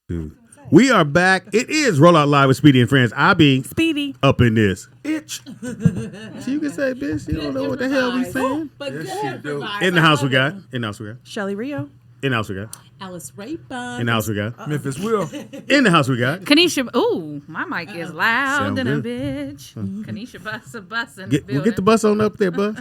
Dude. We are back. It is Roll Out Live with Speedy and Friends. I be Speedy up in this. Itch. So you can say, bitch, you don't know what the hell we saying. But Yes, you do. In the house we got. Shelly Rio. In the house we got. Alice Rayburn. In the house we got. Memphis Will. In the house we got. Kanisha. Ooh, my mic is loud Sound than a good. bitch. Kanisha bus in the We'll building. get the bus on up there, bus.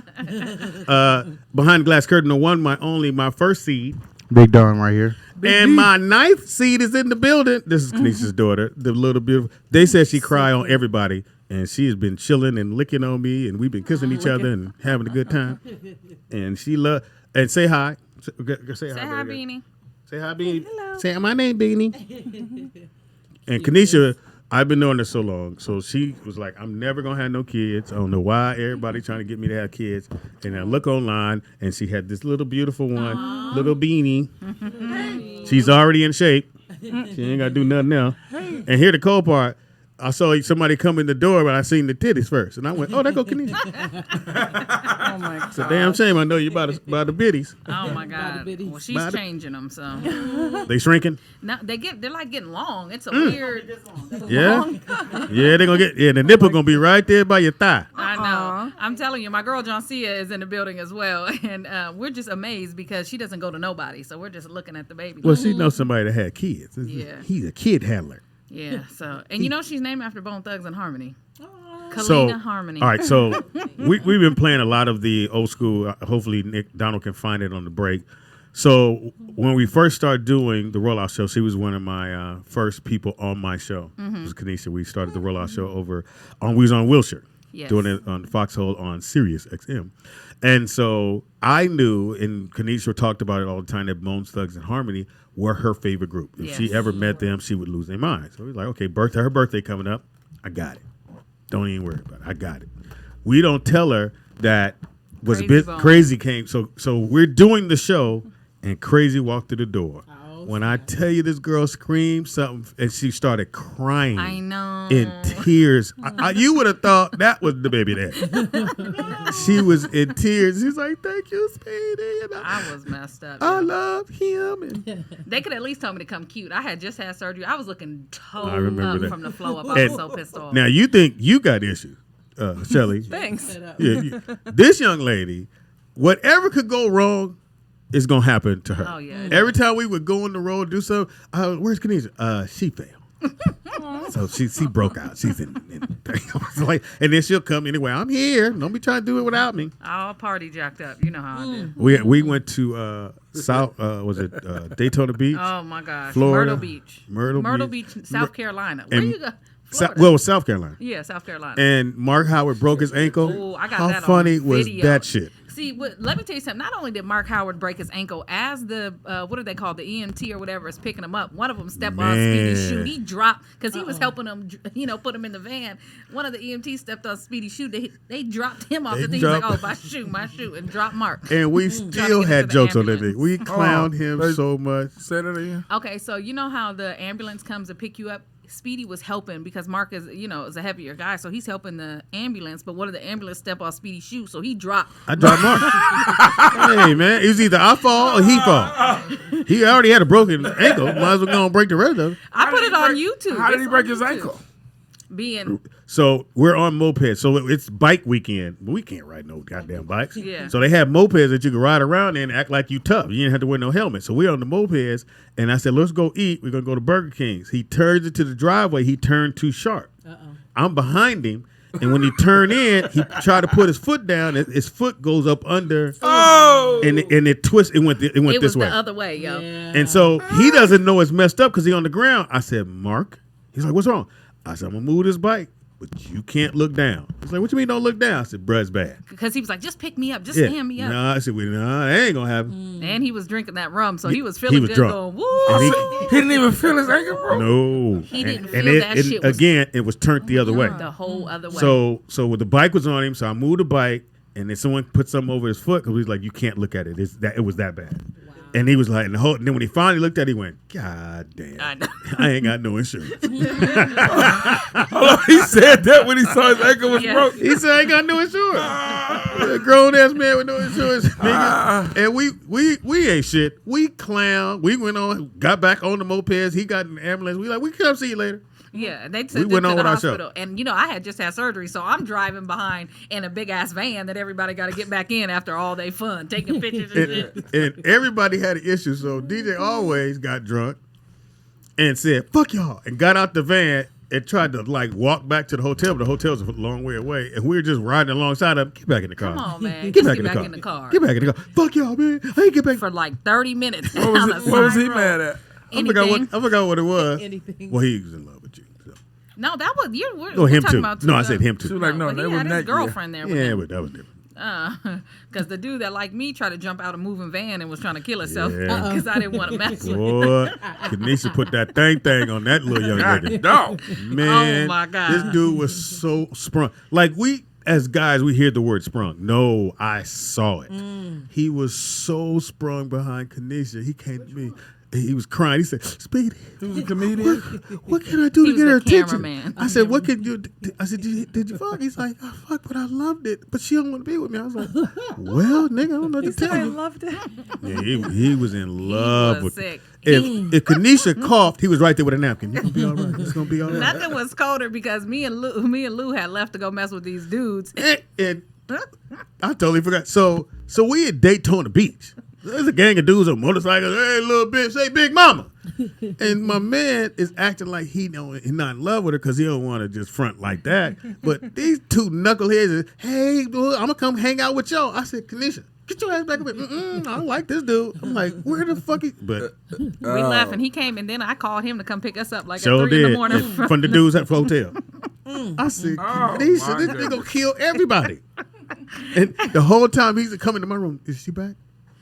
Behind the glass curtain, the one, my only, my first seed. Big Don right here. And my ninth seed is in the building. This is Kanisha's daughter, the little beautiful. They said she cry on everybody, and she has been chilling and licking on me, and we've been kissing each other and having a good time. And she and say hi. Say hi, Beanie. Say hi, Beanie. Hello. Say my name, Beanie. And Kanisha, I've been knowing her so long, so she was like, I'm never going to have no kids. I don't know why everybody trying to get me to have kids. And I look online, and she had this little beautiful one, little Beanie. She's already in shape. She ain't got to do nothing else. And here the cold part, I saw somebody come in the door, but I seen the titties first. And I went, oh, there go Kanisha. Oh, my God. It's a damn shame. I know you by the biddies. Oh, my God. Well, she's changing them, so. They shrinking? Now, they're like getting long. It's a weird. Yeah? Yeah, they're going to get, the nipple going to be right there by your thigh. I know. I'm telling you, my girl John Cia is in the building as well. And we're just amazed because she doesn't go to nobody. So we're just looking at the baby. Well, she knows somebody that had kids. Yeah. He's a kid handler. Yeah, so, and you know she's named after Bone Thugs and Harmony. So, Harmony. all right, so we've been playing a lot of the old school. Hopefully, Donald can find it on the break. So when we first started doing the Rollout Show, she was one of my first people on my show. It was Kanisha. We started the Rollout Show we was on Wilshire, doing it on Foxhole on Sirius XM. And so I knew, and Kanisha talked about it all the time, that Bones Thugs and Harmony were her favorite group. If she ever met them, she would lose their mind. So we was like, okay, her birthday coming up. I got it. Don't even worry about it. I got it. We don't tell her that was Crazy came. So we're doing the show, and Crazy walked through the door. When I tell you this girl screamed something, and she started crying. I know. In tears. You would have thought that was the baby there. She was in tears. She's like, thank you, Speedy. And I was messed up. I love him. And they could at least tell me to come cute. I had just had surgery. I was looking I remember up that. from the flow up. I was so pissed off. Now, you think you got issues, Shelly. Thanks. This young lady, whatever could go wrong, is going to happen to her. Oh, yeah. Every time we would go on the road, do something, where's Kanisha? She fell. So she broke out. She's in like, and then she'll come anyway. I'm here. Don't be trying to do it without me. All party jacked up. You know how I do. We went to Daytona Beach? Oh my gosh, Florida, Myrtle Beach, South Carolina. Where you go? South Carolina. Yeah, South Carolina. And Mark Howard broke his ankle. Ooh, I got How that funny on was video. that shit? See, let me tell you something. Not only did Mark Howard break his ankle, as the what are they called, the EMT or whatever is picking him up. One of them stepped on Speedy's shoe. He dropped because he was helping him, put him in the van. One of the EMTs stepped on Speedy's shoe. They dropped him off the thing. He's like, oh, my shoe, and dropped Mark. And we still had jokes on that thing. We clowned him so much. Say that again. Okay, so you know how the ambulance comes to pick you up? Speedy was helping because Mark is a heavier guy, so he's helping the ambulance. But one of the ambulance step off Speedy's shoe, so he dropped. I dropped Mark. Hey man, it was either I fall or he fall. He already had a broken ankle. Might as well go and break the rest of it. I put it on YouTube. How did he break his ankle? So we're on mopeds. So it's bike weekend. But we can't ride no goddamn bikes. Yeah. So they have mopeds that you can ride around in and act like you tough. You didn't have to wear no helmet. So we're on the mopeds, and I said, let's go eat. We're going to go to Burger King's. He turns into the driveway. He turned too sharp. I'm behind him. And when he turned in, he tried to put his foot down. And his foot goes up under. Oh! And it twists. It went this way. It was the other way, yo. Yeah. And so he doesn't know it's messed up because he's on the ground. I said, Mark. He's like, what's wrong? I said, I'm going to move this bike, but you can't look down. He's like, what you mean don't look down? I said, bruh, it's bad. Because he was like, just pick me up. Just stand me up. No, I said, that ain't going to happen. And he was drinking that rum, so he was feeling good drunk. going, woo. He didn't even feel his ankle, bro. No. He didn't feel that shit. Again, it was turned the other way. The whole other way. So the bike was on him, so I moved the bike, and then someone put something over his foot because he was like, you can't look at it. It was that bad. And he was like, and then when he finally looked at it, he went, God damn, I ain't got no insurance. He said that when he saw his ankle was broke. He said, I ain't got no insurance. A grown ass man with no insurance, nigga. And we ain't shit. We clown. We went on, got back on the mopeds. He got in the ambulance. We like, we come see you later. Yeah, they took We him went to on the with our hospital. show. And, you know, I had just had surgery, so I'm driving behind in a big-ass van that everybody got to get back in after all day fun, taking pictures and shit. And everybody had an issue, so DJ always got drunk and said, fuck y'all, and got out the van and tried to, like, walk back to the hotel, but the hotel's a long way away, and we were just riding alongside of him. Get back in the car. Come on, man. Get back in the car. Get back in the car. Fuck y'all, man. I ain't get back. For like 30 minutes. What was he mad at? I forgot what it was. Anything. Well, he was in love with you. So. No, that was you. No, we're him talking too. about No, I said him too. She was like, no, but they he was had his naked. girlfriend there. With Yeah, him. but that was different. Because the dude that like me tried to jump out a moving van and was trying to kill himself Yeah. because I didn't want to mess with him. Boy, Kanisha put that thing on that little young nigga. Dog. Man, Oh, my God. this dude was so sprung. Like, we, as guys, we hear the word sprung. No, I saw it. He was so sprung behind Kanisha. He came to me. He was crying. He said, Speedy, He was a comedian. what can I do He to get was her the attention? cameraman. I said, what can you do? I said, did you fuck? He's like, I fuck, but I loved it. But she don't want to be with me. I was like, well, nigga, I don't know what to tell I you. loved it. Yeah, he was in love was with sick. If Kanisha coughed, he was right there with a napkin. You're gonna be all right. It's gonna be all right. Nothing was colder because me and Lou had left to go mess with these dudes. And I totally forgot. So we at Daytona Beach. There's a gang of dudes on motorcycles. Hey, little bitch, say big mama. And my man is acting like he's not in love with her because he don't want to just front like that. But these two knuckleheads is, hey, dude, I'm gonna come hang out with y'all. I said, Kanisha, get your ass back up. I don't like this dude. I'm like, where the fuck is? But We left and he came and then I called him to come pick us up like sure at 3 in did the morning. from the dudes at the hotel. I said, Oh, Kanisha, my this goodness. nigga gonna kill everybody. And the whole time he's coming to my room, is she back?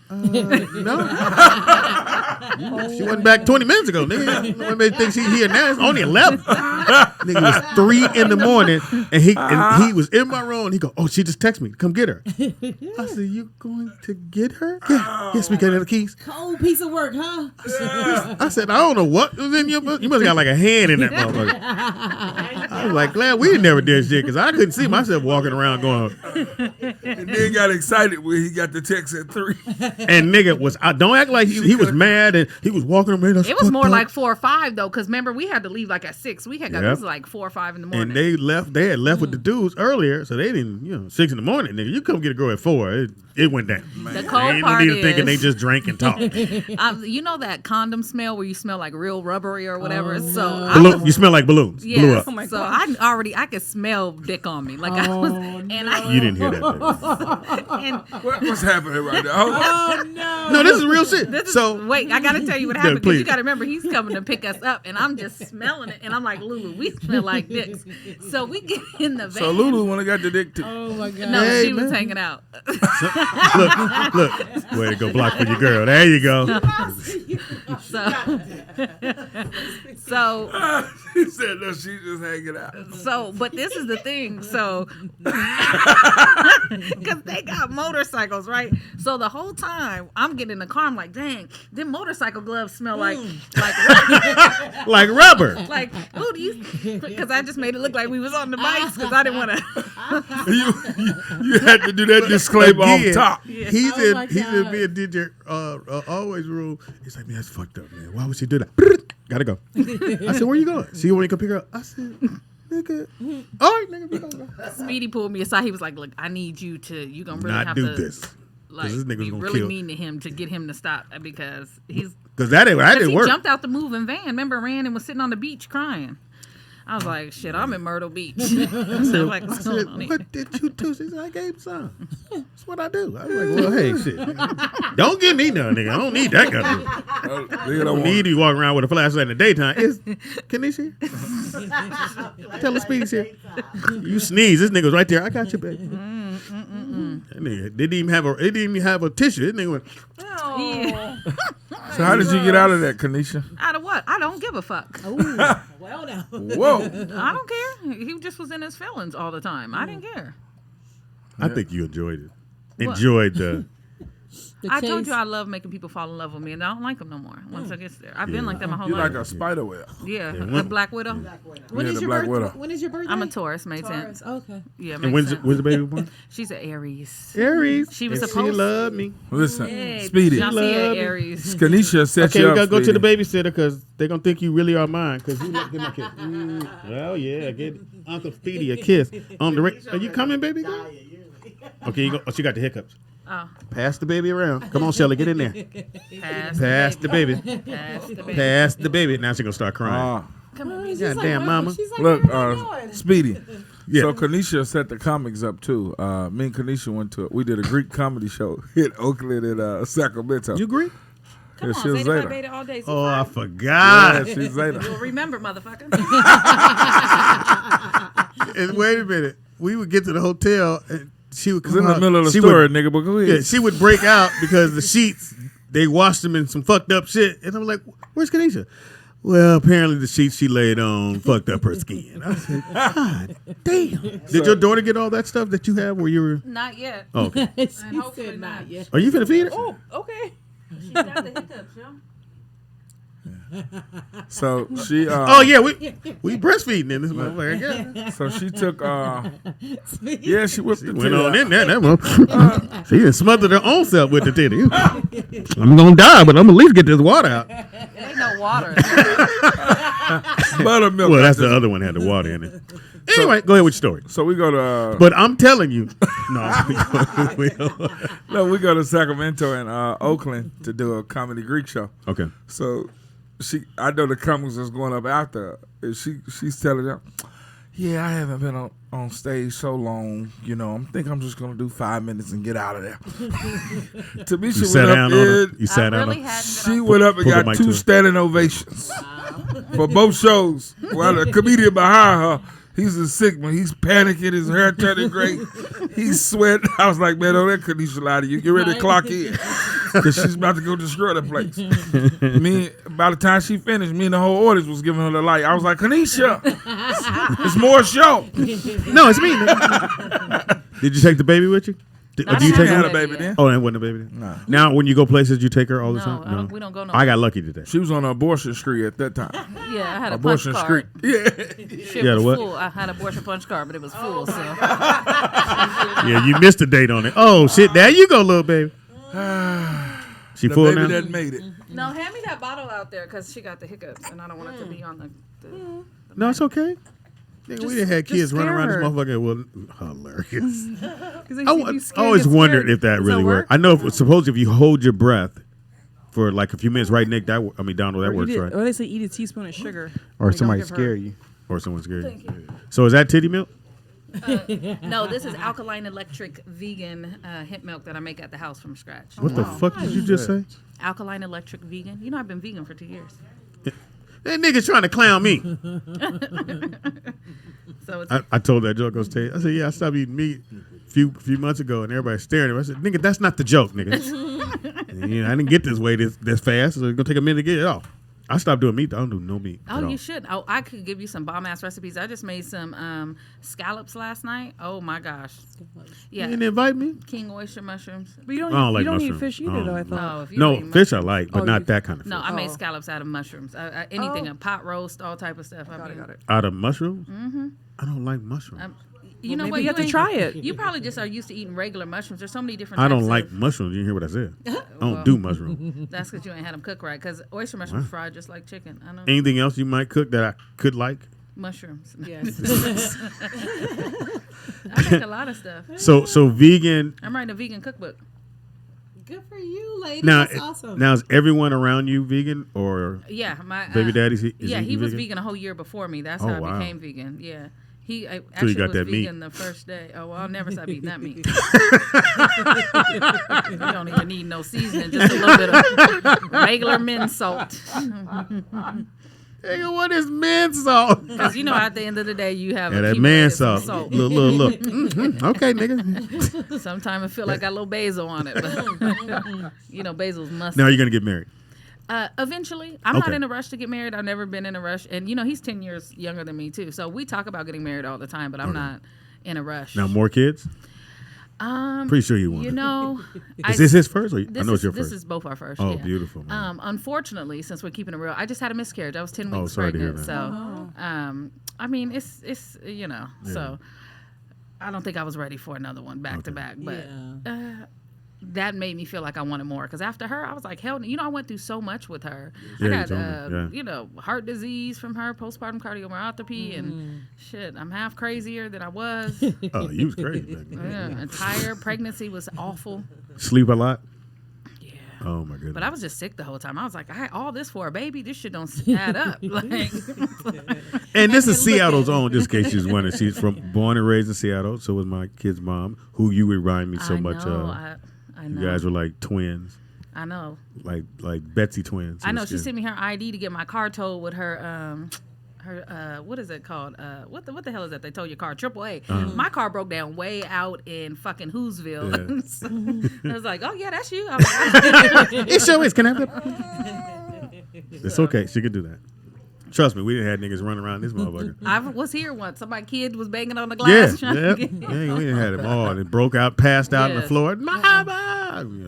No. She wasn't back 20 minutes ago, nigga. Nobody thinks she's here now. It's only 11. Nigga, it was 3 in the morning, and he was in my room, and he go, oh, she just texted me. Come get her. I said, you going to get her? Yeah. Yes, we got the keys. Cold piece of work, huh? I said, I don't know what was in your book. You must have got like a hand in that motherfucker. I was like, glad we never did shit, because I couldn't see myself walking around going, And then got excited when he got the text at 3. and nigga was, don't act like he was mad and he was walking around. It was more like 4 or 5 though, because remember we had to leave like at 6. We had got Yep. this was like 4 or 5 in the morning. And they had left with the dudes earlier, so they didn't, 6 in the morning, nigga. You come get a girl at 4. It went down. The cold Ain't no part need to thinking they is, just drank and talked. you know that condom smell where you smell like real rubbery or whatever. Oh, So no. I You smell like balloons. Blew yeah, up. so I could smell dick on me. Like I was, and You didn't hear that. Nigga. and What's happening right now? Hold on. Oh no. No, this is real shit. this is, So wait, I gotta tell you what happened because please. you gotta remember he's coming to pick us up, and I'm just smelling it, and I'm like, Lulu, we smell like dicks. So we get in the van. So Lulu wanna got the dick too. Oh my god. No, Hey, she was man. hanging out. look, way to go block for your girl. There you go. So He said no, she just hanging out. but this is the thing. So, because they got motorcycles, right? So the whole time I'm getting in the car, I'm like, dang, them motorcycle gloves smell like Like rubber. like, ooh, do you? Because I just made it look like we was on the bikes because I didn't want to. You had to do that disclaimer Again, off top. He's Oh my in God. me and DJ always room. He's like, man, that's fucked up, man. Why would she do that? Gotta go. I said, where you going? See, when you come pick her up? I said, nigga, all right, nigga, we gonna go. Speedy pulled me aside. He was like, look, I need you gonna really Not have do to this. like this nigga's be gonna really kill. mean to him to get him to stop because he's. Because that didn't He work. jumped out the moving van. Remember, ran and was sitting on the beach crying. I was like, shit, I'm in Myrtle Beach. So I'm like, I what's said, going on here? what did you do? She said, I gave some. That's what I do. I was like, well, hey, shit. Don't give me none, nigga. I don't need that kind of shit. Nigga I don't need you walking around with a flashlight in the daytime. Kanisha here? Tell her Speedy's here. You sneeze. This nigga's right there. I got you, baby. That nigga didn't even have a tissue. This nigga went, Yeah. So how did you get out of that, Kanisha? Out of what? I don't give a fuck. Ooh, well now. Whoa. I don't care. He just was in his feelings all the time. I didn't care. I think you enjoyed it. What? Enjoyed the I told you I love making people fall in love with me, and I don't like them no more once I get there. I've been like that my whole You life. like a spider web. Yeah, the Black Widow. When Yeah, is the your Black birthday? Widow. When is your birthday? I'm a Taurus, May 10th. Taurus. Okay. Yeah, And May when's 10th. the baby born? She's an Aries. Aries. She was And supposed She love me. Listen, Hey, Speedy. Y'all see Love a me. Aries. Kanisha set Okay, you we up, gotta go to the Speedy. babysitter because they're gonna think you really are mine. Cause you give my kid. Well, yeah, get Uncle Speedy a kiss on the ring. Are you coming, baby? girl? Okay, you go. Oh, she got the hiccups. Oh, Pass the baby around. Come on, Shelly, get in there. Pass the baby. Pass the baby. Pass the baby. Now she's gonna start crying. Come on, She's God like, damn, "Mama." mama. She's like, Look, where am I going? Speedy. Yeah. So Kanisha set the comics up too. Me and Kanisha went to we did a Greek comedy show in Oakland and Sacramento. You agree? Come Yeah, on, she was Zeta Phi Zeta. Beta all day. Oh, I Yeah, forgot. she's Zeta. You'll remember, motherfucker. And wait a minute. We would get to the hotel and she would It's come in the out. middle of the She story, would- nigga. But go Yeah, ahead. she would break out because the sheets, they washed them in some fucked up shit. And I'm like, where's Kanisha? Well, apparently the sheets she laid on fucked up her skin. I said, God damn. Did your daughter get all that stuff that you have where you were? Not yet. Oh, okay. She hopefully said not. not yet. Are you finna feed her? Oh, okay. She's got the hiccups, yo. So she. Oh, yeah, we breastfeeding in this motherfucker. Yeah. So she took. Yeah, she whipped the Went titty on out. in there. That one. She done smothered her own self with the titty. I'm gonna die, but I'm gonna at least get this water out. It ain't no water. Buttermilk. Well, out that's there. the other one had the water in it. Anyway, go ahead with your story. So we go to. But I'm telling you, no, No, we go to Sacramento and Oakland to do a comedy Greek show. okay. So I know the comics is going up after her, and she's telling them, yeah, I haven't been on stage so long, I think I'm just gonna do 5 minutes and get out of there. Tamisha You sat went down up on her. in, You sat down really on her. hadn't she been on. went up and Pull the got mic 2 to her. standing ovations for both shows. While the comedian behind her, he's a sick man. He's panicking, his hair turning gray. He's sweating. I was like, man, don't let Kanisha lie to you. Get ready to clock in. Because she's about to go destroy the place. By the time she finished, me and the whole audience was giving her the light. I was like, Kanisha, it's more show. No, it's me. nigga. Did you take the baby with you? Did, I do you didn't take have her? a baby then? Oh, that wasn't a baby then. No. Now, when you go places, you take her all the No, time. we don't go no. I got lucky today. She was on abortion street at that time. Yeah, I had a punch Abortion card. street. Yeah. Shit Yeah, was what? full. I had an abortion punch card, but it was full. So Yeah, you missed the date on it. Oh shit! There you go, little baby. She The full baby now. that made it. no, hand me that bottle out there because she got the hiccups, and I don't want it to be on the No, it's okay. Nigga, we didn't have just kids running around this scare her. motherfucker. Well, hilarious. I I always wondered if that really worked. I know. Suppose if you hold your breath for like a few minutes, right, Nick? Donald, that works, right? Or they say eat a teaspoon of sugar. Or Like, don't somebody give her- scare you. Or someone scared Thank you. you. So is that titty milk? No, this is alkaline electric vegan hemp milk that I make at the house from scratch. What the fuck did you just say? Alkaline electric vegan. You know I've been vegan for 2 years. That nigga's trying to clown me. So it's I told that joke on stage. I said, yeah, I stopped eating meat a few months ago, and everybody's staring at me. I said, nigga, that's not the joke, nigga. And, I didn't get this way this fast, so it's gonna take a minute to get it off. I stopped doing meat. I don't do no meat. at Oh, all. you should. Oh, I could give you some bomb ass recipes. I just made some scallops last night. Oh my gosh. You Yeah. didn't invite me? King oyster mushrooms. But you don't, I don't like you don't eat mushrooms. fish either, though, I thought. No, if you No, eat fish I like, but Oh, not you- that kind of fish. No, I made Oh. scallops out of mushrooms. Anything, a pot roast, all type of stuff. Got it. Out of mushrooms? Mm-hmm. I don't like mushrooms. You Well, know maybe what? you have to ain't- try it. You probably just are used to eating regular mushrooms. There's so many different. I types don't like of- mushrooms. You didn't hear what I said. I don't Well. do mushrooms. That's because you ain't had them cooked right. Because oyster mushrooms fried just like chicken. I know Anything else you might cook that I could like? mushrooms. Yes. I make a lot of stuff. So vegan. I'm writing a vegan cookbook. Good for you, lady. Now, That's awesome. now is everyone around you vegan or Yeah, my baby daddy's? he was vegan a whole year before me. That's Oh, how I wow. became vegan. Yeah. He you actually got was that meat. vegan the first day. Oh, well, I'll never stop eating that meat. You don't even need no seasoning, just a little bit of regular mint salt. Nigga, what is man salt? Because, at the end of the day, you have Yeah, that man accumulated some salt. Look. Okay, nigga. Sometimes I feel like I got a little basil on it, but basil's mustard. Now you're gonna get married. Eventually, I'm not Okay. in a rush to get married. I've never been in a rush, and he's 10 years younger than me too. So we talk about getting married all the time, but I'm not in a rush. Now more kids. Pretty sure you won. You know, Is this his first? Or I know it's your This first. is both our first. Oh, yeah. beautiful. Man. Unfortunately, since we're keeping it real, I just had a miscarriage. I was 10 weeks sorry to hear pregnant. that. So, I mean, it's you know, so I don't think I was ready for another one back to back. But that made me feel like I wanted more. Because after her, I was like, hell, you know, I went through so much with her. Yeah, I you got, told me. Yeah. you know, heart disease from her, postpartum cardiomyopathy, and shit, I'm half crazier than I was. Oh, you was crazy. Back then. Yeah, entire pregnancy was awful. Sleep a lot? Yeah. Oh, my goodness. But I was just sick the whole time. I was like, I had all this for a baby. This shit don't add up. Like, And this is Seattle's own, just in case she's wondering. She's born and raised in Seattle. So was my kid's mom, who you remind me so I much know, of. I know. You guys were like twins, I know. like Betsy twins. I know. She sent me her ID to get my car towed with her what is it called? What the hell is that? They tow your car, AAA. My car broke down way out in fucking Hoosville. I was like, oh yeah, that's you. I was like, It sure is. Can I have it? It's okay. She could do that. Trust me, we didn't have niggas running around this motherfucker. I was here once. Somebody kid was banging on the Yeah, glass. trying yeah. to get We didn't have them all. It broke out, passed out on the Yeah. floor. Mama!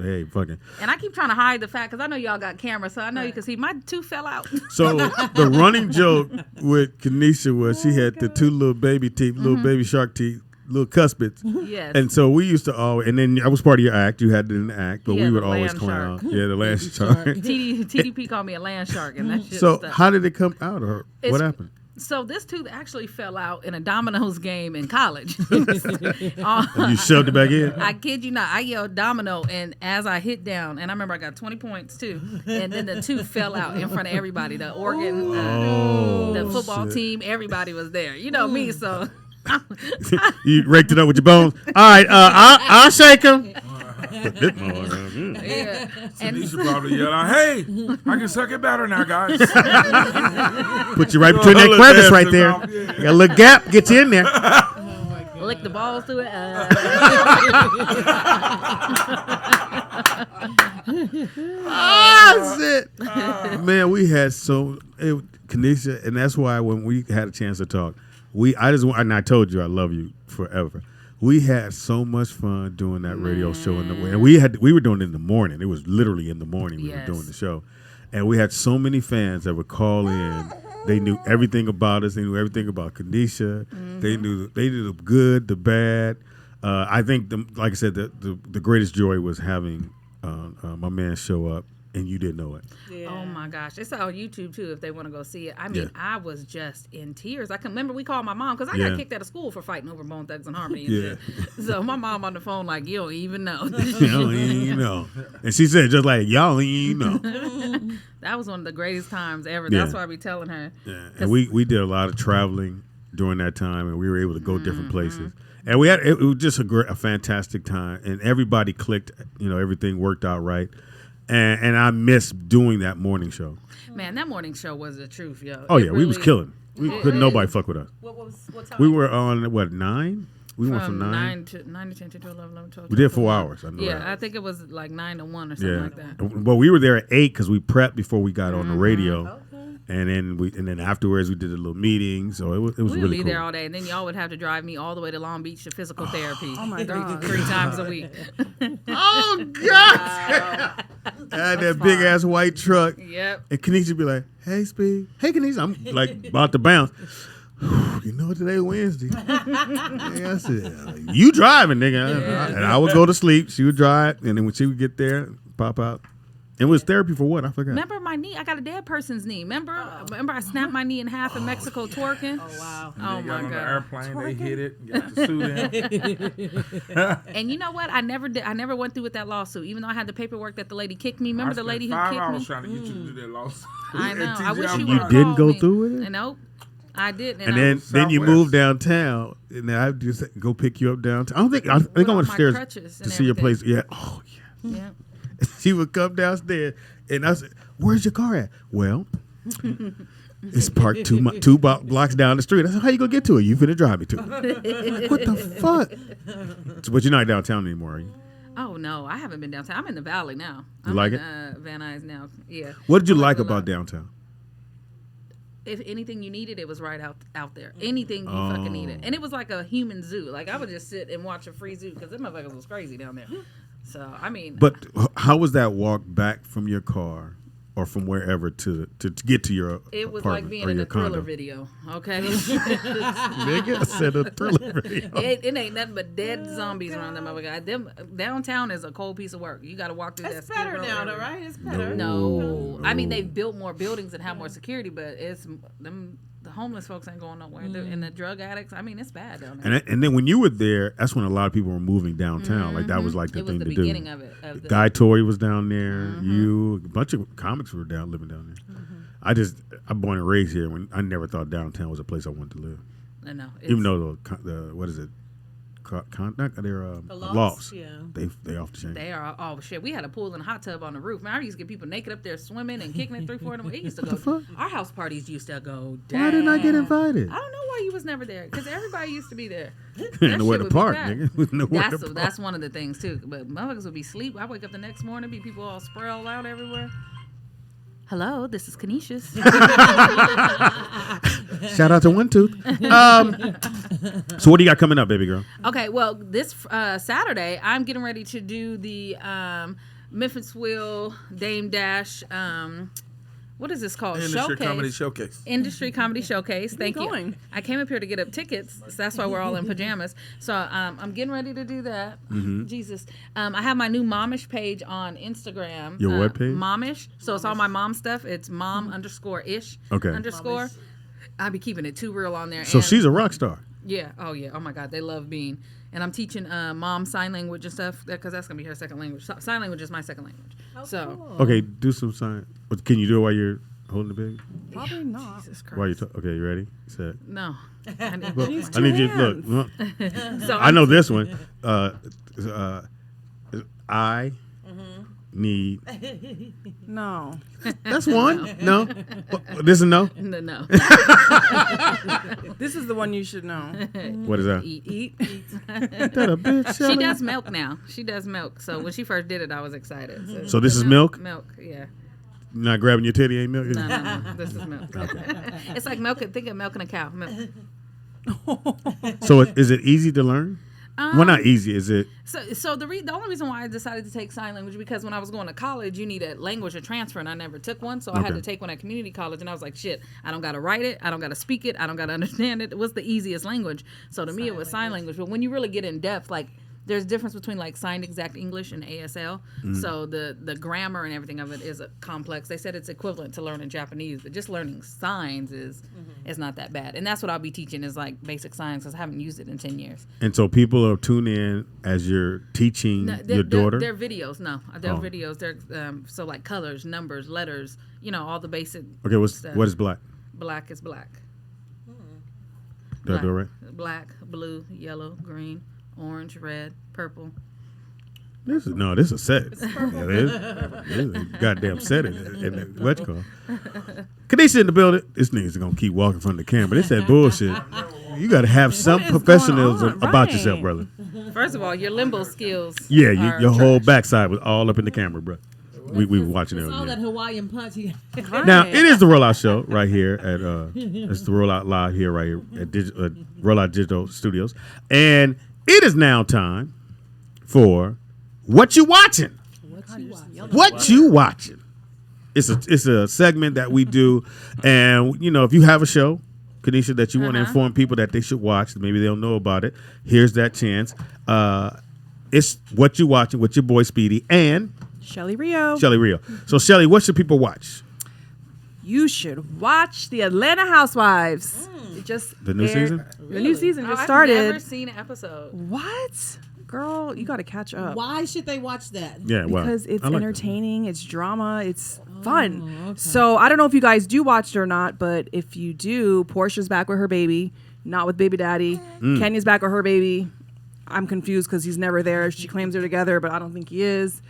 Hey, fucking. And I keep trying to hide the fact because I know y'all got cameras, so I know you can see my tooth fell out. So the running joke with Kanisha was she had the two little baby teeth, little baby shark teeth, little cuspids. Yes. And so we used to always, and then I was part of your act. You had it in the act, but Yeah, we would the always land clown. shark. Yeah, the land shark. TDP called me a land shark, and that shit So stuck. how did it come out? Or what It's- happened? So this tooth actually fell out in a dominoes game in college. You shoved it back in? I kid you not. I yelled domino, and as I hit down, and I remember I got 20 points too, and then the tooth fell out in front of everybody. The Oregon, the football team, everybody was there. You know me, so. You raked it up with your bones. All right, I'll shake him. This motherfucker, Yeah. And You should probably yell out, "Hey, I can suck it better now, guys." Put you right between that Little crevice dancing right there. mouth, yeah. You got a little gap. Get you in there. lick the balls through it. Oh, shit. Man, we had Kanisha, and that's why when we had a chance to talk, and I told you I love you forever. We had so much fun doing that radio show and we were doing it in the morning. It was literally in the morning we were doing the show. And we had so many fans that would call in. They knew everything about us. They knew everything about Kanisha. They knew the good, the bad. I think, like I said, the greatest joy was having my man show up, and you didn't know it. Yeah. Oh my gosh, it's on YouTube too if they want to go see it. I mean, I was just in tears. I can remember we called my mom because I got kicked out of school for fighting over Bone Thugs and Harmony. And shit. So my mom on the phone like, you don't even know. You don't even know. And she said just like, y'all don't even know. That was one of the greatest times ever. Yeah. That's why I be telling her. Yeah. And we did a lot of traveling during that time, and we were able to go different places. And we had it was just a fantastic time, and everybody clicked. You know, everything worked out right. And I miss doing that morning show. Man, that morning show was the truth, yo. Oh It yeah, we was really- killing. We couldn't nobody fuck with us. What time? We were on what 9? We went from 9. 9 to 10 to 11, 12. We did 4 hours. I know Yeah, that. I think it was like 9 to 1 or something like that. But we were there at 8 because we prepped before we got on the radio, and then afterwards we did a little meeting. So it was We would really be cool. there all day, and then y'all would have to drive me all the way to Long Beach to physical therapy. Oh my God. 3 times a week. Oh God! I had that big ass white truck, Yep. and Kanisha be like, "Hey, Speed. Hey, Kanisha." I'm like about to bounce. You know today Wednesday. Yeah, I said, "You driving, nigga?" And I would go to sleep. She would drive, and then when she would get there, pop out. It was therapy for what? I forgot. Remember my knee? I got a dead person's knee. Remember I snapped my knee in half in Mexico twerking? Oh wow. Oh They got my on the God. airplane, they hit it, got the suit in. And you know what? I never went through with that lawsuit, even though I had the paperwork that the lady kicked me. Remember the lady who I spent kicked 5 hours me? trying to get you to do that lawsuit. I know. I wish you You would have didn't called go me. through with it? And nope, I didn't. And then you Southwest. moved downtown, and then I just go pick you up downtown. I think I all went my upstairs crutches to and see your place. everything. Yeah. Oh yeah. Yeah. She would come downstairs, and I said, "Where's your car at?" Well, it's parked two blocks down the street. I said, "How you gonna get to it? You finna drive me to it." What the fuck? But you're not downtown anymore, are you? Oh no, I haven't been downtown. I'm in the Valley now. You I'm like in, it? Van Nuys now. Yeah. What did you I like it a about lot. downtown? if anything you needed, it was right out there. Anything you fucking needed, and it was like a human zoo. Like I would just sit and watch a free zoo because them motherfuckers was crazy down there. So I mean, But how was that walk back from your car or from wherever to get to your it was apartment like being or in your a Thriller condo? video. Okay, Nigga, I said a Thriller video. it ain't nothing but dead zombies around them motherfuckers. Them downtown is a cold piece of work. You got to walk through It's that. better Skid Row now, area. though, right? It's better. No, I mean they've built more buildings and have more security, but it's them. The homeless folks ain't going nowhere, and the drug addicts. I mean, it's bad down there. And then when you were there, that's when a lot of people were moving downtown. Like that was like the It was thing the to beginning do. of it. Of the, Guy Tori was down there. You, a bunch of comics were living down there. I'm born and raised here. When I never thought downtown was a place I wanted to live. I know. Even though the what is it? They're The lofts. Yeah. They off the chain. they are. Oh shit, we had a pool and a hot tub on the roof. Man, I used to get people naked up there swimming and kicking it 3-4 in the morning. It used to go. fuck? Our house parties used to go down. Why didn't I get invited? I don't know why you was never there because everybody used to be there. Nowhere shit to would be park, packed. nigga. Nowhere to park. That's one of the things too. But motherfuckers would be asleep. I wake up the next morning, be people all sprawled out everywhere. Hello, this is Kanisha. Shout out to One Tooth. So what do you got coming up, baby girl? Okay, well, this Saturday, I'm getting ready to do the Memphis Will Dame Dash. What is this called? Industry Comedy Showcase. Industry Comedy Showcase. Thank you. going? I came up here to get up tickets, so that's why we're all in pajamas. So I'm getting ready to do that. Jesus. I have my new momish page on Instagram. Your what page? Momish. So it's all my mom stuff. It's mom_ish. Okay. _. I'll be keeping it too real on there. So And- she's a rock star. yeah. Oh, yeah. Oh, my God. They love Bean. And I'm teaching mom sign language and stuff because that's going to be her second language. Sign language is my second language. Okay, do some sign. Can you do it while you're holding the baby? Probably not. Jesus While you Christ. okay, you ready? Set. No. I need- Look, Use I need two you look. hands. so I know this one. I need. No. That's one. No. This is no. No. This is the one you should know. What is that? Eat. That a bitch. She Shelly? does milk now. She does milk. So when she first did it, I was excited. So this is milk? Milk, yeah. You're not grabbing your titty, ain't milk? No. This is milk. It's like milk. Think of milking a cow. Milk. So is it easy to learn? Well, not easy. Is it? So the only reason why I decided to take sign language because when I was going to college, you need a language to transfer, and I never took one, so I had Okay. to take one at community college, and I was like, shit, I don't got to write it, I don't got to speak it, I don't got to understand it. What's the easiest language? So to me, it was sign language. But when you really get in depth, like there's difference between like signed exact English and ASL. So the grammar and everything of it is complex. They said it's equivalent to learning Japanese, but just learning signs is not that bad. And that's what I'll be teaching is like basic signs because I haven't used it in 10 years. And so people are tuning in as you're teaching your daughter. They're videos. No, they're Oh. videos. They're so like colors, numbers, letters. You know, all the basic. Okay, stuff. what is black? Black is black. Did I do it right? Black, blue, yellow, green, orange, red, purple. This is a set. Yeah, it is. This is a goddamn set in the what you call. Kanisha in the building. This nigga's gonna keep walking from the camera. This that bullshit. You gotta have some is professionalism going on? about Right. yourself, brother. First of all, your limbo skills. Yeah, are your whole trash. backside was all up in the camera, bro. We were watching It's all it. that Hawaiian punch. Now it is the Rollout Show right here at it's the Rollout Live here right here at Rollout Digital Studios, and it is now time for What You Watching. What you watching? It's a segment that we do, and you know if you have a show, Kanisha, that you want to inform people that they should watch, maybe they'll know about it. Here's that chance. It's What You Watching with your boy Speedy and Shelly Rio. Shelly Rio. So Shelly, what should people watch? You should watch the Atlanta Housewives. It just The new season? The new season Oh, just I've started. never seen an episode. What? Girl, you got to catch up. Why should they watch that? Yeah, well, Because it's I like that. entertaining, it's drama, it's fun. So I don't know if you guys do watch it or not, but if you do, Portia's back with her baby, not with baby daddy. Kenya's back with her baby. I'm confused because he's never there. She claims they're together, but I don't think he is.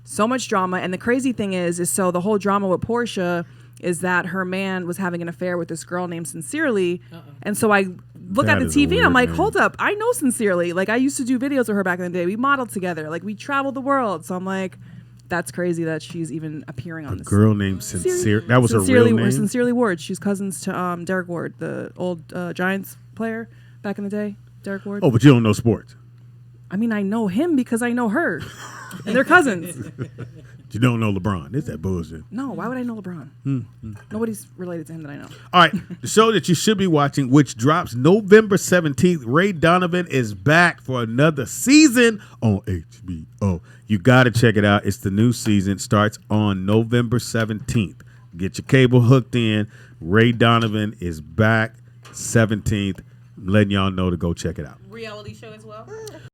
So much drama. And the crazy thing is so the whole drama with Portia is that her man was having an affair with this girl named Sincerely. And so I look That at the is a TV and I'm weird like, name. hold up. I know Sincerely. Like I used to do videos with her back in the day. We modeled together. Like we traveled the world. So I'm like, that's crazy that she's even appearing on A this. girl named Sincere. That was her Sincerely, real name. Sincerely Ward. She's cousins to Derek Ward, the old Giants player back in the day. Derek Ward. Oh, but you don't know sports. I mean, I know him because I know her, and they're cousins. You don't know LeBron. It's that bullshit. No, why would I know LeBron? Nobody's related to him that I know. All right, the show that you should be watching, which drops November 17th, Ray Donovan is back for another season on HBO. You got to check it out. It's the new season. Starts on November 17th. Get your cable hooked in. Ray Donovan is back 17th. I'm letting y'all know to go check it out. Reality show as well.